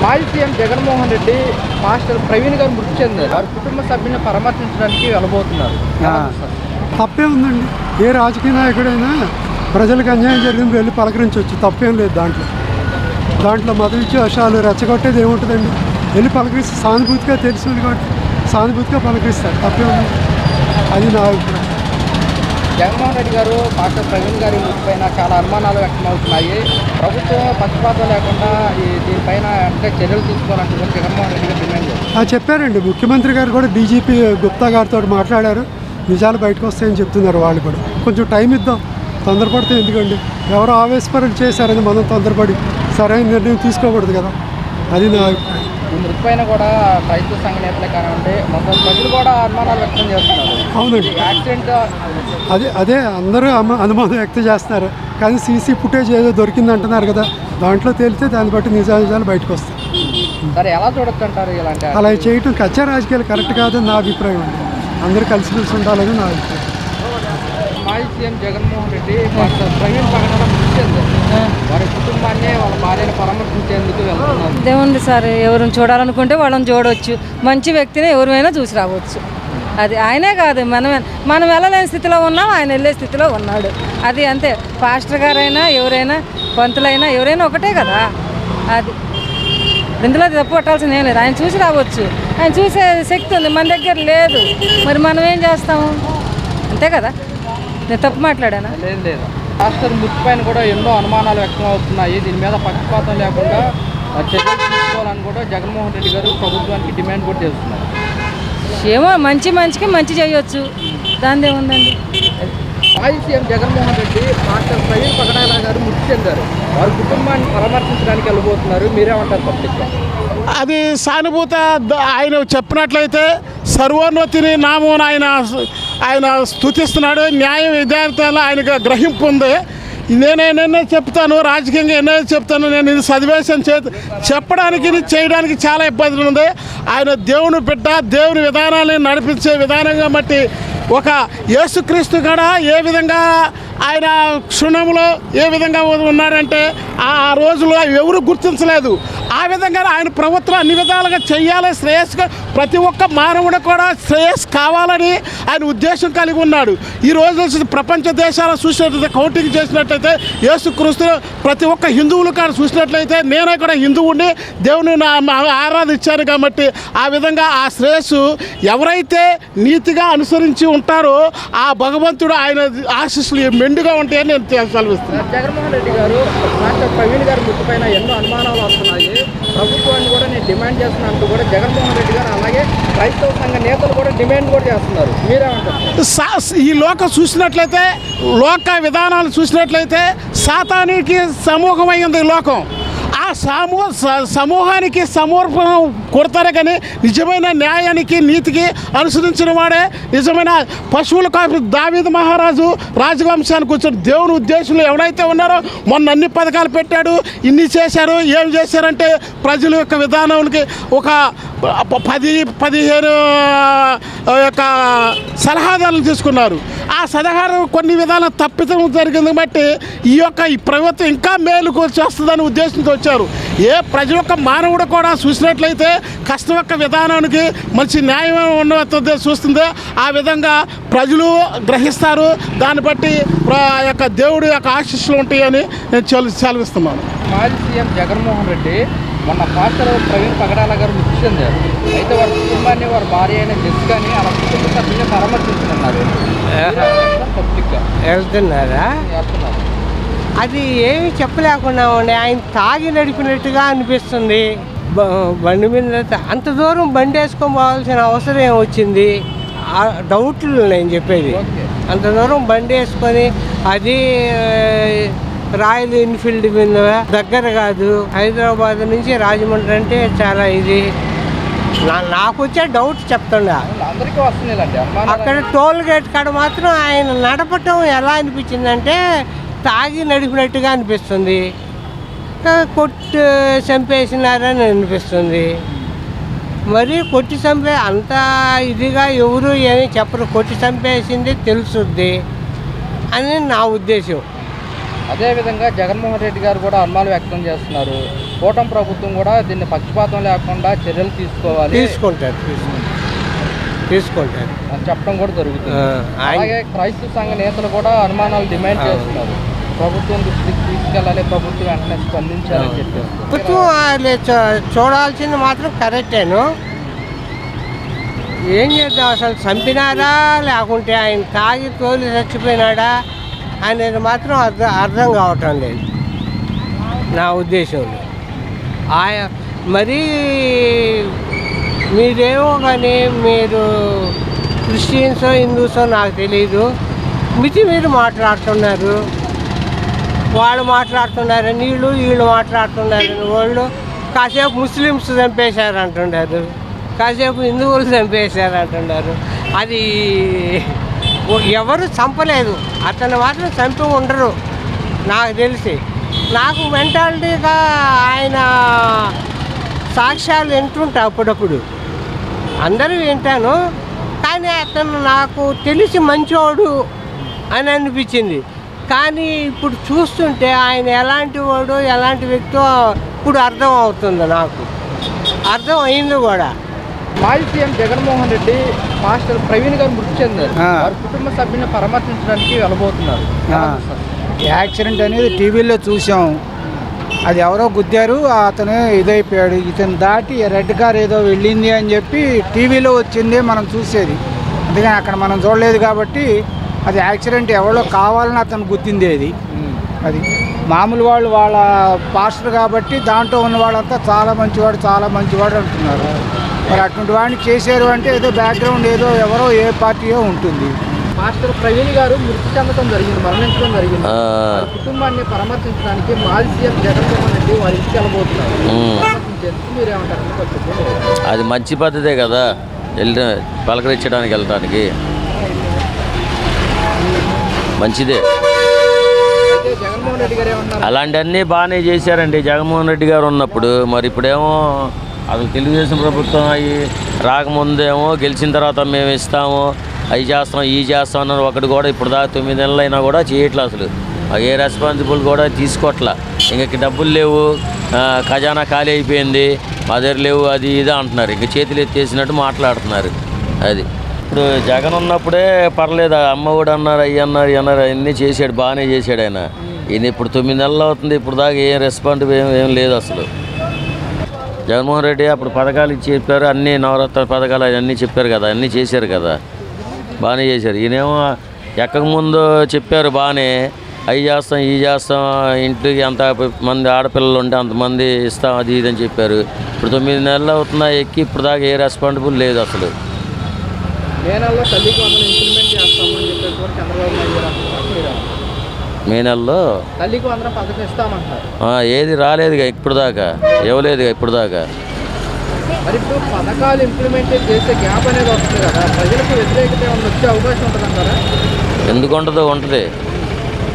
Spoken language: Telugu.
మాజీ సీఎం జగన్మోహన్ రెడ్డి మాస్టర్ ప్రవీణ్ గారు మృతి చెందారు. వారి కుటుంబ సభ్యులను పరామర్శించడానికి వెళ్ళబోతున్నారు. తప్పే ఉందండి. ఏ రాజకీయ నాయకుడైనా ప్రజలకు అన్యాయం జరిగింది వెళ్ళి పలకరించవచ్చు, తప్పేం లేదు. దాంట్లో మత విశ్వాసాలు రెచ్చగొట్టేది ఏముంటుందండి? వెళ్ళి పలకరిస్తే సానుభూతిగా తెలిసింది కాబట్టి సానుభూతిగా పలకరిస్తారు, తప్పే ఉంది. అది నా అభిప్రాయం. జగన్మోహన్ రెడ్డి గారు మాస్టర్ ప్రవీణ్ గారి మృతిపైన చాలా అనుమానాలు వ్యక్తమవుతున్నాయి. ప్రభుత్వం పక్షపాతం లేకుండా దీనిపైన అంటే చర్యలు తీసుకోవాలంటే జగన్మోహన్ రెడ్డి గారు డిమాండ్ చేస్తారు. చెప్పారండి. ముఖ్యమంత్రి గారు కూడా డీజీపీ గుప్తా గారితో మాట్లాడారు. నిజాలు బయటకు వస్తాయని చెప్తున్నారు. వాళ్ళు కూడా కొంచెం టైం ఇద్దాం, తొందరపడితే ఎందుకండి? ఎవరో ఆవేశపరులు చేశారని మనం తొందరపడి సరైన నిర్ణయం తీసుకోకూడదు కదా. అది నా అభిప్రాయం. ఈ మృతిపైన కూడా రైతు సంఘ నేతలే కానివ్వండి, మొత్తం ప్రజలు కూడా అనుమానాలు వ్యక్తం చేస్తున్నారు. అవునండి, యాక్సిడెంట్ అదే అందరూ అనుమానం వ్యక్తం చేస్తున్నారు. కానీ సీసీ ఫుటేజ్ ఏదో దొరికింది అంటున్నారు కదా, దాంట్లో తేలితే దాన్ని బట్టి నిజాలు బయటకు వస్తాయి. సరే, ఎలా చూడొచ్చు అంటారు ఇలాంటి? అలా చేయటం కచ్చా రాజకీయాలు కరెక్ట్ కాదని నా అభిప్రాయం అండి. అందరూ కలిసిమెలిసి ఉండాలని నా అభిప్రాయం. మాజీ సీఎం జగన్మోహన్ రెడ్డి మాస్టర్ ప్రవీణ్ పగడాల మృతి చెందారు. వారి కుటుంబాన్ని వాళ్ళ భార్యను పరామర్శించేందుకు వెళ్తున్నారు. దేవుంది సార్, ఎవరిని చూడాలనుకుంటే వాళ్ళని చూడవచ్చు. మంచి వ్యక్తిని ఎవరైనా చూసి రావచ్చు. అది ఆయనే కాదు, మనం వెళ్ళలేని స్థితిలో ఉన్నాం, ఆయన వెళ్ళే స్థితిలో ఉన్నాడు. అది అంతే. పాస్టర్ గారైనా ఎవరైనా పంతులైనా ఎవరైనా ఒకటే కదా. అది ఇందులో తప్పు పట్టాల్సింది ఏం లేదు. ఆయన చూసి రావచ్చు. ఆయన చూసే శక్తి ఉంది, మన దగ్గర లేదు. మరి మనం ఏం చేస్తాము? అంతే కదా. నేను తప్పు మాట్లాడానా? లేదు. పాస్టర్ మృతి పైన కూడా ఎన్నో అనుమానాలు వ్యక్తం అవుతున్నాయి. దీని మీద పక్షపాతం లేకుండా చర్యలు తీసుకోవాలని కూడా జగన్మోహన్ రెడ్డి గారు ప్రభుత్వానికి డిమాండ్ కూడా చేస్తున్నారు. ఏమో మంచికి మంచి చేయొచ్చు, దాని ఏముందండి. మాజీ సీఎం జగన్మోహన్ రెడ్డి మాస్టర్ ప్రవీణ్ పగడాల గారు మృతి చెందారు. వారి కుటుంబాన్ని పరామర్శించడానికి వెళ్ళబోతున్నారు. మీరేమంటారు? పబ్లిక్గా అది సానుభూత. ఆయన చెప్పినట్లయితే సర్వోన్నతిని నామం ఆయన స్తుతిస్తున్నాడు. న్యాయ విధానాలు ఆయనకు గ్రహింపు ఉంది. నేనేనైనా చెప్తాను, రాజకీయంగా ఎన్నైనా చెప్తాను. నేను ఇది చదివేశాను, చెప్పడానికి చేయడానికి చాలా ఇబ్బంది ఉంది. ఆయన దేవుని బిడ్డ, దేవుని విధానాన్ని నడిపించే విధానంగా బట్టి ఒక యేసుక్రీస్తు కూడా ఏ విధంగా ఆయన క్షుణంలో ఏ విధంగా ఉన్నాడంటే ఆ రోజులో ఎవరు గుర్తించలేదు. ఆ విధంగా ఆయన ప్రభుత్వం అన్ని విధాలుగా చెయ్యాలి, శ్రేయస్గా ప్రతి ఒక్క మానవుడు కూడా శ్రేయస్ కావాలని ఆయన ఉద్దేశం కలిగి ఉన్నాడు. ఈ రోజు ప్రపంచ దేశాలు చూసినట్లయితే, కౌంటింగ్ చేసినట్లయితే యేసుక్రీస్తు ప్రతి ఒక్క హిందువులు కూడా చూసినట్లయితే, నేనే కూడా హిందువుని దేవుని ఆరాధించాను కాబట్టి ఆ విధంగా ఆ శ్రేయస్సు ఎవరైతే నీతిగా అనుసరించి ఉంటారో ఆ భగవంతుడు ఆయన ఆశీస్సులు మెండుగా ఉంటాయని నేను సెలవిస్తున్నాను. జగన్మోహన్ రెడ్డి గారు మాస్టర్ ప్రవీణ్ గారి మృతిపైన ఎన్నో అనుమానాలు వస్తున్నాయి. ప్రభుత్వాన్ని కూడా నేను డిమాండ్ చేస్తున్నట్టు కూడా జగన్మోహన్ రెడ్డి గారు అలాగే క్రైస్తవ సంఘ నేతలు కూడా డిమాండ్ కూడా చేస్తున్నారు. మీరేమంటారు? ఈ లోకం చూసినట్లయితే, లోక విధానాలు చూసినట్లయితే సాతానికి సమూహమైంది ఈ లోకం. ఆ సమూహానికి సమర్పణం కొడతారే కానీ నిజమైన న్యాయానికి నీతికి అనుసరించిన వాడే నిజమైన పశువుల కాపీ దావీదు మహారాజు రాజవంశానికి వచ్చిన దేవుని ఉద్దేశంలో ఎవరైతే ఉన్నారో మొన్న అన్ని పథకాలు పెట్టాడు, ఇన్ని చేశారు. ఏం చేశారంటే ప్రజల యొక్క విధానానికి ఒక 10-15 యొక్క సలహాదారులు తీసుకున్నారు. ఆ సలహాలు కొన్ని విధాల తప్పిదం జరిగింది బట్టి ఈ ప్రభుత్వం ఇంకా మేలుకు చేస్తుందని ఉద్దేశంతో వచ్చారు. ఏ ప్రజల యొక్క మానవుడు కూడా చూసినట్లయితే కష్టం యొక్క విధానానికి మంచి న్యాయం ఉన్న చూస్తుందో ఆ విధంగా ప్రజలు గ్రహిస్తారు. దాన్ని బట్టి ఆ యొక్క దేవుడి యొక్క ఆశీస్సులు ఉంటాయని నేను సెలవిస్తున్నాను. మాజీ సీఎం జగన్మోహన్ రెడ్డి మొన్న పాస్టర్ ప్రవీణ్ పగడాల గారు మృతి చెందారు. అయితే వారి కుటుంబాన్ని, వారి భార్య అయిన జెస్ కానీ అలా కుటుంబ సభ్యుల్ని పరామర్శించుకున్నారు. పబ్లిక్గా వెళ్తున్నారా? అది ఏమి చెప్పలేకుండా ఉండే. ఆయన తాగి నడిపినట్టుగా అనిపిస్తుంది. బండి మీద అంత దూరం బండి వేసుకొని పోవాల్సిన అవసరం ఏమొచ్చింది? డౌట్లు నేను చెప్పేది. అంత దూరం బండి వేసుకొని, అది రాయల్ ఎన్ఫీల్డ్ మీద దగ్గర కాదు. హైదరాబాద్ నుంచి రాజమండ్రి అంటే చాలా ఇది. నాకు వచ్చే డౌట్ చెప్తుండా. అక్కడ టోల్ గేట్ కాడ మాత్రం ఆయన నడపటం ఎలా అనిపించిందంటే తాగి నడిపినట్టుగా అనిపిస్తుంది. కొట్టి చంపేసినారని అనిపిస్తుంది. మరి కొట్టి అంత ఇదిగా ఎవరు ఏమీ చెప్పరు. కొట్టి చంపేసింది తెలుసుద్ది అని నా ఉద్దేశం. అదేవిధంగా జగన్మోహన్ రెడ్డి గారు కూడా అనుమానం వ్యక్తం చేస్తున్నారు. కూటమి ప్రభుత్వం కూడా దీన్ని పక్షపాతం లేకుండా చర్యలు తీసుకోవాలి తీసుకుంటారు అని చెప్పడం కూడా జరుగుతుంది. అలాగే క్రైస్తవ సంఘ నేతలు కూడా అనుమానాలు డిమాండ్ చేస్తున్నారు. ప్రభుత్వం దృష్టికి తీసుకెళ్ళాలి, ప్రభుత్వం వెంటనే స్పందించాలని చెప్పారు. ప్రభుత్వం చూడాల్సింది మాత్రం కరెక్టేను. ఏం చేద్దాం, అసలు చంపినారా లేకుంటే ఆయన తాగి తోలి చచ్చిపోయినాడా అనేది మాత్రం అర్థం కావటం లేదు నా ఉద్దేశంలో. మరీ మీరేమో కానీ మీరు క్రిస్టియన్సో హిందూసో నాకు తెలీదు, మీరు మాట్లాడుతున్నారు, వాళ్ళు మాట్లాడుతున్నారని వీళ్ళు మాట్లాడుతున్నారని వాళ్ళు కాసేపు ముస్లిమ్స్ చంపేశారు అంటున్నారు, కాసేపు హిందువులు చంపేశారు అంటున్నారు. అది ఎవరు చంపలేదు, అతను మాత్రం చంపి ఉండరు నాకు తెలిసి. నాకు మెంటాలిటీగా ఆయన సాక్ష్యాలు వింటుంటా అప్పుడప్పుడు, అందరూ వింటాను, కానీ అతను నాకు తెలిసి మంచివాడు అని అనిపించింది. కానీ ఇప్పుడు చూస్తుంటే ఆయన ఎలాంటి వాడు ఎలాంటి వ్యక్తో ఇప్పుడు అర్థం అవుతుంది, నాకు అర్థం అయింది కూడా. మాజీ సీఎం జగన్మోహన్ రెడ్డి మాస్టర్ ప్రవీణ్ గారు మృతి చెందారు. వారి కుటుంబ సభ్యులను పరామర్శించడానికి వెళ్ళబోతున్నారు. యాక్సిడెంట్ అనేది టీవీలో చూసాం, అది ఎవరో గుద్దారు, అతను ఇదైపోయాడు. ఇతను దాటి రెడ్ కార్ ఏదో వెళ్ళింది అని చెప్పి టీవీలో వచ్చింది మనం చూసేది, అందుకని అక్కడ మనం చూడలేదు కాబట్టి అది యాక్సిడెంట్ ఎవరో కావాలని అతను గుద్దింది. అది మామూలు వాళ్ళు వాళ్ళ పాస్టర్ కాబట్టి దాంట్లో ఉన్న వాళ్ళంతా చాలా మంచివాడు అంటున్నారు. మరి అటువంటి వాడిని చేశారు అంటే ఏదో బ్యాక్గ్రౌండ్ ఏదో ఎవరో ఏ పార్టీయో ఉంటుంది. మాస్టర్ ప్రవీణ్ గారు మృతి చెందడం జరిగింది, మరణించడం జరిగింది. కుటుంబాన్ని పరామర్శించడానికి మాజీ సీఎం జగన్మోహన్ రెడ్డి వారి ఇంటికి వెళ్ళబోతున్నారు. మీరేమంటారు? అది మంచి పద్ధతే కదా, పలకరించడానికి వెళ్ళడానికి మంచిదే. జగన్మోహన్ రెడ్డి గారు ఏమన్నారు? అలాంటివన్నీ బాగానే చేశారండి జగన్మోహన్ రెడ్డి గారు ఉన్నప్పుడు. మరి ఇప్పుడేమో అసలు తెలుగుదేశం ప్రభుత్వం అవి రాకముందేమో గెలిచిన తర్వాత మేము ఇస్తాము, అవి చేస్తాం ఈ చేస్తాం అన్నారు. ఒకటి కూడా ఇప్పుడు దాకా 9 నెలలు అయినా కూడా చేయట్లే, అసలు ఏ రెస్పాన్సిబుల్ కూడా తీసుకోవట్లా. ఇంక డబ్బులు లేవు, ఖజానా ఖాళీ అయిపోయింది, మా దగ్గర లేవు, అది ఇది అంటున్నారు. ఇంక చేతులు ఎత్తేసినట్టు మాట్లాడుతున్నారు. అది ఇప్పుడు జగన్ ఉన్నప్పుడే పర్లేదు, అమ్మఒడి అన్నారు, అవి అన్నారు అవన్నీ చేశాడు, బాగానే చేశాడు ఆయన. ఈయన ఇప్పుడు 9 నెలలు అవుతుంది, ఇప్పుడు దాకా ఏం రెస్పాన్స్ ఏం లేదు అసలు. జగన్మోహన్ రెడ్డి అప్పుడు పథకాలు ఇచ్చి చెప్పారు, అన్నీ నవరత్న పథకాలు అవన్నీ చెప్పారు కదా, అన్నీ చేశారు కదా, బాగానే చేశారు. ఈయనేమో ఎక్కకముందు చెప్పారు బాగానే, అవి చేస్తాం ఈ చేస్తాం, ఇంటికి ఎంత మంది ఆడపిల్లలు ఉంటే అంతమంది ఇస్తాం, అది ఇది అని చెప్పారు. ఇప్పుడు 9 నెలలు అవుతున్నా ఎక్కి ఇప్పుడు దాకా ఏ రెస్పాన్సిబుల్ లేదు అసలు. మే నెలలో తల్లికి వందనం ఇంప్లిమెంట్ చేస్తామని చెప్పేసి కూడా చంద్రబాబు నాయుడు గారు అంటున్నారు. మే నెలలో తల్లికి వందనం పథకం ఇస్తామంటారు. ఏది రాలేదుగా ఇప్పుడు దాకా, ఇవ్వలేదుగా ఇప్పుడు దాకా. మరి ఇప్పుడు పథకాలు ఇంప్లిమెంట్ చేసే గ్యాప్ అనేది వస్తుంది కదా, ప్రజలకు వ్యతిరేకత ఏమైనా వచ్చే అవకాశం ఉంటుందంటారా? ఎందుకు ఉంటుంది,